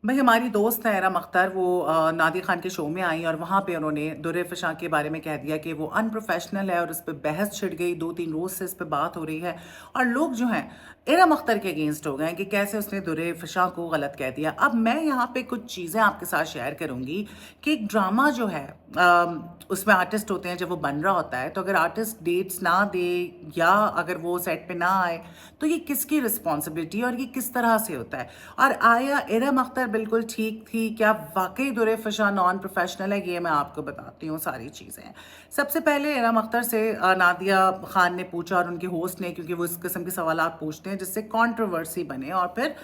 भाई हमारी दोस्त है इरम अख्तर वो नादिया खान के शो में आई और वहाँ पे उन्होंने दुर्र फ़िशा के बारे में कह दिया कि वो अनप्रोफेशनल है और उस पर बहस छिड़ गई। 2-3 रोज़ से इस पे बात हो रही है और लोग जो हैं इरम अख्तर के अगेंस्ट हो गए हैं कि कैसे उसने दुर्र फ़िशा को गलत कह दिया। अब मैं यहाँ पे कुछ चीज़ें आपके साथ शेयर करूँगी कि एक ड्रामा जो है उसमें आर्टिस्ट होते हैं जब वो बन रहा होता है, तो अगर आर्टिस्ट डेट्स ना दे या अगर वो सेट पे ना आए तो ये किसकी रिस्पॉन्सिबिलिटी और ये किस तरह से होता है। और आया इरम अख्तर बिल्कुल ठीक थी क्या? वाकई दुर्र फ़िशा नॉन प्रोफेशनल है? ये मैं आपको बताती हूँ सारी चीज़ें। सबसे पहले इरम अख्तर से नादिया खान ने पूछा और उनके होस्ट ने, क्योंकि वो इस किस्म के सवालात पूछते हैं जिससे कंट्रोवर्सी बने और फिर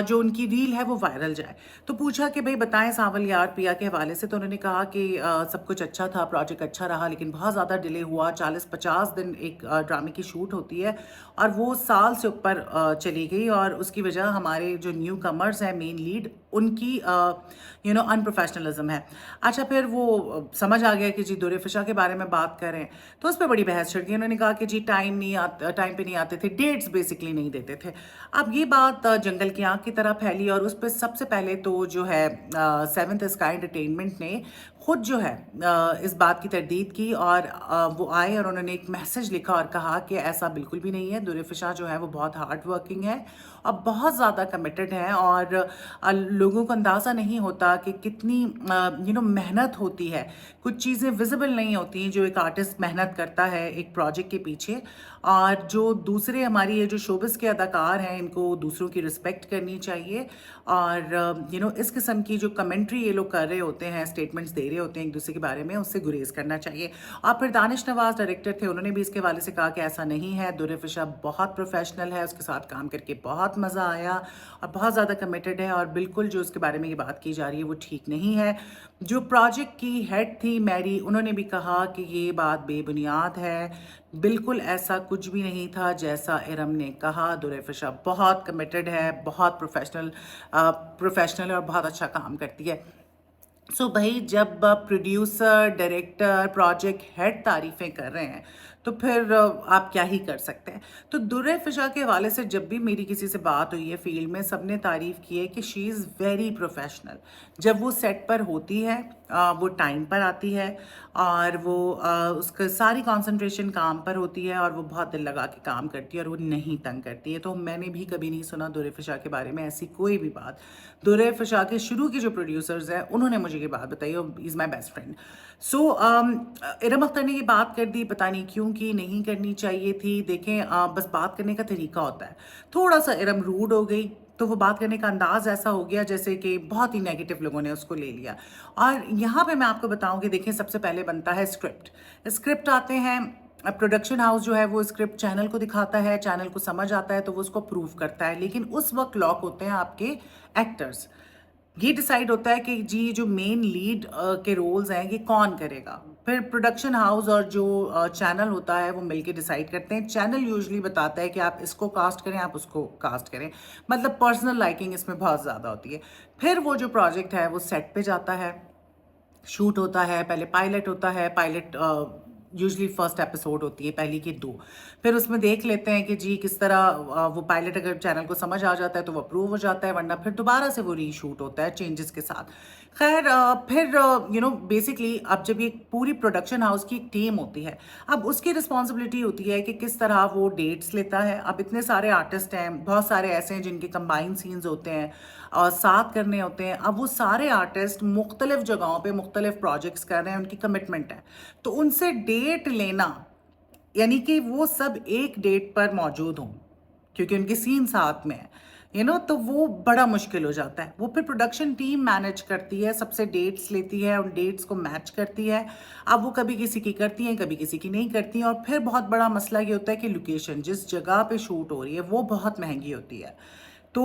जो उनकी रील है वो वायरल जाए। तो पूछा कि भाई बताएं सावल यार पिया के हवाले से, तो उन्होंने कहा कि सब कुछ अच्छा था, प्रोजेक्ट अच्छा रहा, लेकिन बहुत ज़्यादा डिले हुआ। 40-50 दिन एक ड्रामे की शूट होती है और वो साल से ऊपर चली गई और उसकी वजह हमारे जो न्यू कमर्स हैं मेन लीड उनकी अनप्रोफेशनलिज्म है। अच्छा, फिर वो समझ आ गया कि जी दुर्र फ़िशा के बारे में बात कर रहे हैं, तो उस पर बड़ी बहस छिड़ गई। उन्होंने कहा कि जी टाइम पे नहीं आते थे, डेट्स बेसिकली नहीं देते थे। अब ये बात जंगल की आग की तरह फैली और उस पर सबसे पहले तो जो है सेवंथ स्काई एंटरटेनमेंट ने खुद जो है इस बात की तरदीद की और वो आए और उन्होंने एक मैसेज लिखा और कहा कि ऐसा बिल्कुल भी नहीं है। दुर्र फ़िशा जो है वो बहुत हार्ड वर्किंग है और बहुत ज़्यादा कमिटेड है और लोगों को अंदाज़ा नहीं होता कि कितनी मेहनत होती है। कुछ चीज़ें विजिबल नहीं होती जो एक आर्टिस्ट मेहनत करता है एक प्रोजेक्ट के पीछे। और जो दूसरे हमारी ये जो शोबिस के अदाकार हैं इनको दूसरों की रिस्पेक्ट करनी चाहिए और इस किस्म की जो कमेंट्री ये लोग कर रहे होते हैं, स्टेटमेंट्स दे रहे होते हैं एक दूसरे के बारे में, उससे गुरेज करना चाहिए। और फिर दानिश नवाज डायरेक्टर थे, उन्होंने भी इसके हवाले से कहा कि ऐसा नहीं है, दुर्र फ़िशा बहुत प्रोफेशनल है, उसके साथ काम करके बहुत मज़ा आया और बहुत ज़्यादा कमिटेड है और बिल्कुल जो उसके बारे में ये बात की जा रही है वो ठीक नहीं है। जो प्रोजेक्ट की हेड थी मैरी, उन्होंने भी कहा कि ये बात बेबुनियाद है, बिल्कुल ऐसा कुछ भी नहीं था जैसा इरम ने कहा। दुर्र फ़िशा बहुत कमिटेड है, बहुत प्रोफेशनल है और बहुत अच्छा काम करती है। भाई जब प्रोड्यूसर, डायरेक्टर, प्रोजेक्ट हेड तारीफ़ें कर रहे हैं तो फिर आप क्या ही कर सकते हैं। तो दुर्र फ़िशा के हवाले से जब भी मेरी किसी से बात हुई है फील्ड में, सबने तारीफ़ की है कि शी इज़ वेरी प्रोफेशनल। जब वो सेट पर होती है वो टाइम पर आती है और वो उसका सारी कंसंट्रेशन काम पर होती है और वो बहुत दिल लगा के काम करती है और वो नहीं तंग करती है। तो मैंने भी कभी नहीं सुना दुर्र फ़िशा के बारे में ऐसी कोई भी बात। दुर्र फ़िशा के शुरू के जो प्रोड्यूसर्स हैं उन्होंने मुझे ये बात बताई और is my best friend. Iram Akhtar ने ये बात कर दी, पता नहीं क्यों की, नहीं करनी चाहिए थी। देखें बस बात करने का तरीका होता है। थोड़ा सा इरम रूड हो गई तो वो बात करने का अंदाज ऐसा हो गया जैसे कि बहुत ही नेगेटिव लोगों ने उसको ले लिया। और यहाँ पे मैं आपको बताऊं कि देखिए सबसे पहले बनता है स्क्रिप्ट आते हैं, प्रोडक्शन हाउस जो है वो स्क्रिप्ट चैनल को दिखाता है, चैनल को समझ आता है तो वो उसको अप्रूव करता है, लेकिन उस वक्त लॉक होते हैं आपके एक्टर्स। ये डिसाइड होता है कि जी जो मेन लीड के रोल्स हैं ये कौन करेगा। फिर प्रोडक्शन हाउस और जो चैनल होता है वो मिलके डिसाइड करते हैं। चैनल यूजुअली बताता है कि आप इसको कास्ट करें, आप उसको कास्ट करें, मतलब पर्सनल लाइकिंग इसमें बहुत ज़्यादा होती है। फिर वो जो प्रोजेक्ट है वो सेट पे जाता है, शूट होता है, पहले पायलट होता है, पायलट यूजुअली फर्स्ट एपिसोड होती है, पहली की 2। फिर उसमें देख लेते हैं कि जी किस तरह वो पायलट अगर चैनल को समझ आ जाता है तो वो अप्रूव हो जाता है, वरना फिर दोबारा से वो रीशूट होता है चेंजेस के साथ। खैर फिर बेसिकली अब जब ये पूरी प्रोडक्शन हाउस की एक टीम होती है, अब उसकी रिस्पॉन्सिबिलिटी होती है कि किस तरह वो डेट्स लेता है। अब इतने सारे आर्टिस्ट हैं, बहुत सारे ऐसे हैं जिनके कंबाइन सीन्स होते हैं और साथ करने होते हैं। अब वो सारे आर्टिस्ट मुख्तलिफ जगहों पे मुख्तलिफ प्रोजेक्ट्स कर रहे हैं, उनकी कमिटमेंट है, तो उनसे डेट लेना यानी कि वो सब एक डेट पर मौजूद हों क्योंकि उनके सीन साथ में है, तो वो बड़ा मुश्किल हो जाता है। वो फिर प्रोडक्शन टीम मैनेज करती है, सबसे डेट्स लेती है, उन डेट्स को मैच करती है। अब वो कभी किसी की करती हैं, कभी किसी की नहीं करती हैं। और फिर बहुत बड़ा मसला ये होता है कि लोकेशन जिस जगह पे शूट हो रही है वो बहुत महंगी होती है, तो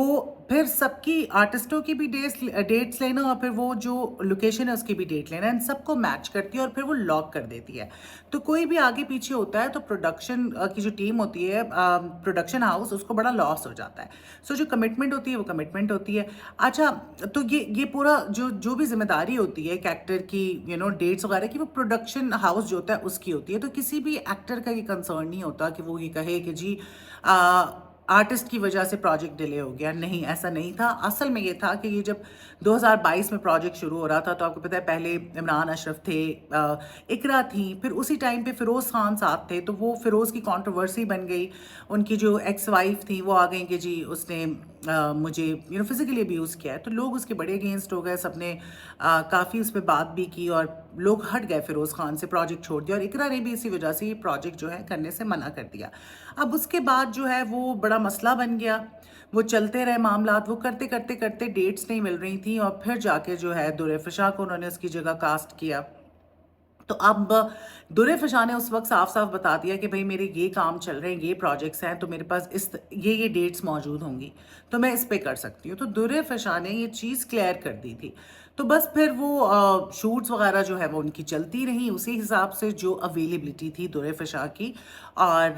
फिर सबकी आर्टिस्टों की भी डेट्स लेना और फिर वो जो लोकेशन है उसकी भी डेट लेना, इन सबको मैच करती है और फिर वो लॉक कर देती है। तो कोई भी आगे पीछे होता है तो प्रोडक्शन की जो टीम होती है, प्रोडक्शन हाउस, उसको बड़ा लॉस हो जाता है। जो कमिटमेंट होती है वो कमिटमेंट होती है। अच्छा, तो ये पूरा जो जो भी जिम्मेदारी होती है एक एक्टर की, डेट्स वगैरह की, वो प्रोडक्शन हाउस जो होता है उसकी होती है। तो किसी भी एक्टर का ये कंसर्न नहीं होता कि वो ये कहे कि जी आर्टिस्ट की वजह से प्रोजेक्ट डिले हो गया। नहीं, ऐसा नहीं था। असल में ये था कि ये जब 2022 में प्रोजेक्ट शुरू हो रहा था, तो आपको पता है पहले इमरान अशरफ थे, इकरा थी, फिर उसी टाइम पे फ़िरोज़ खान साथ थे, तो वो फ़िरोज़ की कंट्रोवर्सी बन गई। उनकी जो एक्स वाइफ थी वो आ गई कि जी उसने मुझे फिज़िकली अब्यूज़ किया है, तो लोग उसके बड़े अगेंस्ट हो गए। सबने काफ़ी उस पर बात भी की और लोग हट गए फ़िरोज़ खान से, प्रोजेक्ट छोड़ दिया, और इकरा ने भी इसी वजह से ये प्रोजेक्ट जो है करने से मना कर दिया। अब उसके बाद जो है वो बड़ा मसला बन गया, वो चलते रहे मामलात, वो करते करते करते डेट्स नहीं मिल रही थी, और फिर जाके जो है दुर फ़िशा को उन्होंने उसकी जगह कास्ट किया। तो अब दुर फ़िशा ने उस वक़्त साफ-साफ बता दिया कि भई मेरे ये काम चल रहे हैं, ये प्रोजेक्ट्स हैं, तो मेरे पास ये डेट्स मौजूद होंगी, तो मैं इस पे कर सकती हूँ। तो दुर फ़िशा ने ये चीज़ क्लियर कर दी थी। तो बस फिर वो शूट्स वग़ैरह जो है वो उनकी चलती रहीं उसी हिसाब से जो अवेलेबिलिटी थी दुर फ़िशा की। और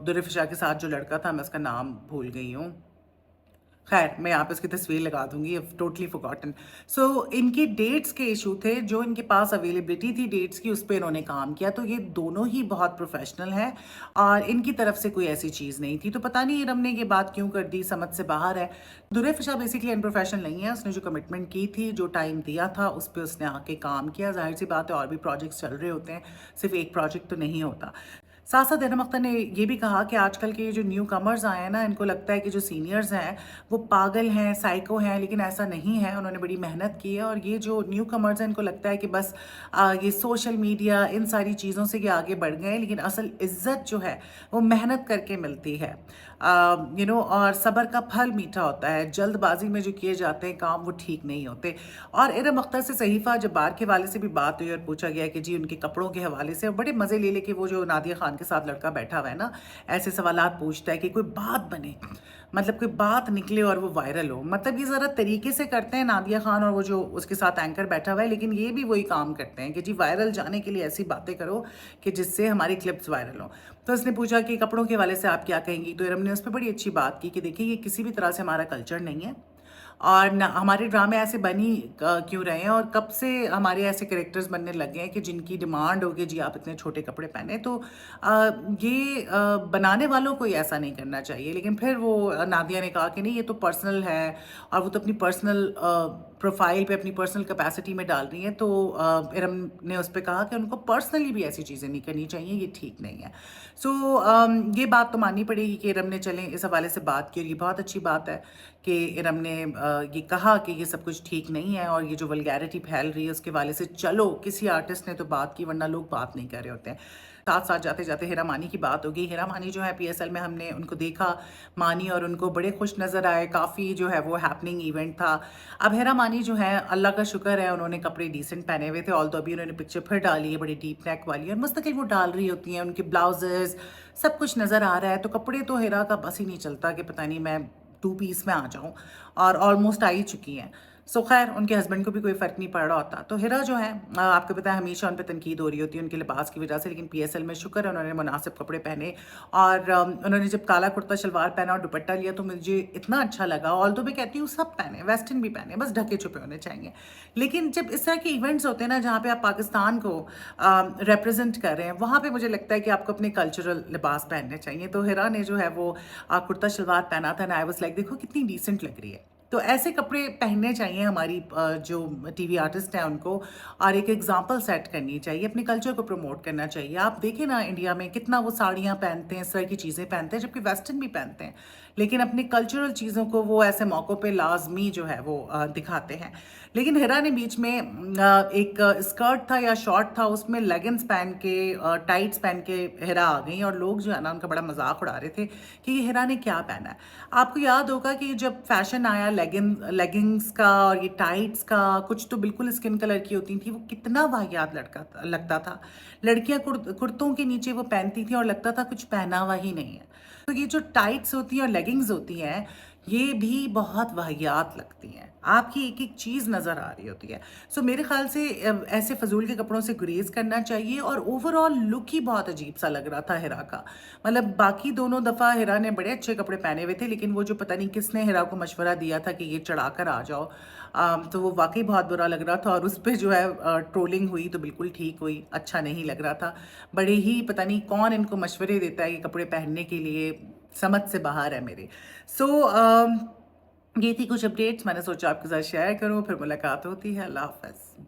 दुर फ़िशा के साथ जो लड़का था, मैं उसका नाम भूल गई हूँ। खैर, मैं यहाँ पे उसकी तस्वीर लगा दूँगी, आई हैव टोटली फॉरगॉटन। सो इनके डेट्स के इश्यू थे, जो इनके पास अवेलेबिलिटी थी डेट्स की, उस पे इन्होंने काम किया। तो ये दोनों ही बहुत प्रोफेशनल हैं और इनकी तरफ से कोई ऐसी चीज़ नहीं थी। तो पता नहीं इरम ने ये बात क्यों कर दी, समझ से बाहर है। दुर फ़िशा बेसिकली अनप्रोफेशनल नहीं है, उसने जो कमिटमेंट की थी, जो टाइम दिया था, उस पे उसने आके काम किया। ज़ाहिर-सी बात है और भी प्रोजेक्ट्स चल रहे होते हैं, सिर्फ़ एक प्रोजेक्ट तो नहीं होता। साथ-साथ इरम अख्तर ने ये भी कहा कि आजकल के जो न्यू कमर्स आए हैं ना, इनको लगता है कि जो सीनियर्स हैं वो पागल हैं, साइको हैं, लेकिन ऐसा नहीं है। उन्होंने बड़ी मेहनत की है, और ये जो न्यू कमर्स हैं इनको लगता है कि बस ये सोशल मीडिया इन सारी चीज़ों से ये आगे बढ़ गए हैं, लेकिन असल इज़्ज़त जो है वो मेहनत करके मिलती है। और सब्र का फल मीठा होता है। जल्दबाजी में जो किए जाते हैं काम, वो ठीक नहीं होते। और इरम अख्तर से सहीफ़ा जब्बार के हवाले से भी बात हुई और पूछा गया कि जी उनके कपड़ों के हवाले से, और बड़े मज़े ले लेके वो जो नादिया खान के साथ लड़का बैठा हुआ है ना, ऐसे सवालात पूछता है कि कोई बात बने, मतलब कोई बात निकले और वो वायरल हो। मतलब ये ज़रा तरीके से करते हैं नादिया खान और वो जो उसके साथ एंकर बैठा हुआ है, लेकिन ये भी वही काम करते हैं कि जी वायरल जाने के लिए ऐसी बातें करो कि जिससे हमारी क्लिप्स वायरल हों। तो उसने पूछा कि कपड़ों के हवाले से आप क्या कहेंगी? तो इरम ने उस पे बड़ी अच्छी बात की कि देखिए ये किसी भी तरह से हमारा कल्चर नहीं है, और ना हमारे ड्रामे ऐसे बन ही क्यों रहे हैं, और कब से हमारे ऐसे कैरेक्टर्स बनने लगे हैं कि जिनकी डिमांड होगी जी आप इतने छोटे कपड़े पहने। तो बनाने वालों को ही ऐसा नहीं करना चाहिए। लेकिन फिर वो नादिया ने कहा कि नहीं, ये तो पर्सनल है, और वो तो अपनी पर्सनल प्रोफाइल पे अपनी पर्सनल कैपेसिटी में डाल रही हैं। तो इरम ने उस पर कहा कि उनको पर्सनली भी ऐसी चीज़ें नहीं करनी चाहिए, ये ठीक नहीं है। सो ये बात तो माननी पड़ेगी कि इरम ने चलें इस हवाले से बात की, और ये बहुत अच्छी बात है कि इरम ने ये कहा कि ये सब कुछ ठीक नहीं है, और ये जो वल्गैरिटी फैल रही है उसके वाले से चलो किसी आर्टिस्ट ने तो बात की, वरना लोग बात नहीं कर रहे होते हैं। साथ साथ जाते जाते हिरा मानी की बात होगी। हिरा मानी जो है पीएसएल में हमने उनको देखा, मानी और उनको बड़े खुश नज़र आए, काफ़ी जो है वो हैपनिंग इवेंट था। अब हिरा मानी जो है अल्लाह का शुक्र है उन्होंने कपड़े डिसेंट पहने हुए थे, ऑल तो अभी उन्होंने पिक्चर फिर डाली है बड़ी डीप नेक वाली, और मुस्तकिल वो डाल रही होती हैं, उनके ब्लाउजेस सब कुछ नज़र आ रहा है। तो कपड़े तो हिरा का बस ही नहीं चलता कि पता नहीं मैं 2 पीस में आ जाऊँ, और ऑलमोस्ट आ ही चुकी हैं। सो खैर उनके हस्बैंड को भी कोई फ़र्क नहीं पड़ रहा होता। तो हिरा जो है आपको पता है हमेशा उन पे तनकीद हो रही होती है उनके लिबास की वजह से, लेकिन पीएसएल में शुक्र है उन्होंने मुनासिब कपड़े पहने, और उन्होंने जब काला कुर्ता शलवार पहना और दुपट्टा लिया तो मुझे इतना अच्छा लगा। ऑल्दो मैं कहती हूँ सब पहने, वेस्टर्न भी पहने, बस ढके छुपे होने चाहिए। लेकिन जब इस तरह के इवेंट्स होते हैं ना जहाँ पे आप पाकिस्तान को रिप्रेजेंट कर रहे हैं, वहाँ पे मुझे लगता है कि आपको अपने कल्चरल लिबास पहनने चाहिए। तो हिरा ने जो है वो कुर्ता शलवार पहना था, ना आई वाज लाइक देखो कितनी डिसेंट लग रही है। तो ऐसे कपड़े पहनने चाहिए हमारी जो टीवी आर्टिस्ट हैं उनको, और एक एग्जांपल सेट करनी चाहिए, अपने कल्चर को प्रमोट करना चाहिए। आप देखें ना इंडिया में कितना वो साड़ियाँ पहनते हैं, इस तरह की चीज़ें पहनते हैं, जबकि वेस्टर्न भी पहनते हैं, लेकिन अपनी कल्चरल चीज़ों को वो ऐसे मौक़ों पे लाजमी जो है वो दिखाते हैं। लेकिन हिरा ने बीच में एक स्कर्ट था या शॉर्ट था, उसमें लेगिंग्स पहन के टाइट्स पहन के हिरा आ गई, और लोग जो है ना उनका बड़ा मजाक उड़ा रहे थे कि ये हिरा ने क्या पहना है। आपको याद होगा कि जब फैशन आया लेगिंग्स का और ये टाइट्स का, कुछ तो बिल्कुल स्किन कलर की होती थी, वो कितना वाहियात लगता था। लड़कियां कुर्तों के नीचे वो पहनती थी और लगता था कुछ पहना हुआ ही नहीं है। तो ये जो टाइट्स होती हैं और लेगिंग्स होती हैं, ये भी बहुत वाहियात लगती हैं, आपकी एक एक चीज़ नज़र आ रही होती है। सो मेरे ख्याल से ऐसे फजूल के कपड़ों से गुरेज करना चाहिए। और ओवरऑल लुक ही बहुत अजीब सा लग रहा था हिरा का। मतलब बाकी दोनों दफ़ा हिरा ने बड़े अच्छे कपड़े पहने हुए थे, लेकिन वो जो पता नहीं किसने हिरा को मशवरा दिया था कि ये चढ़ा कर आ जाओ, तो वो वाक़ई बहुत बुरा लग रहा था और उस पे जो है ट्रोलिंग हुई तो बिल्कुल ठीक हुई, अच्छा नहीं लग रहा था। बड़े ही पता नहीं कौन इनको मशवरे देता है ये कपड़े पहनने के लिए, समझ से बाहर है मेरे। सो ये थी कुछ अपडेट्स, मैंने सोचा आपके साथ शेयर करूँ, फिर मुलाकात होती है। अल्लाह हाफ़िज़।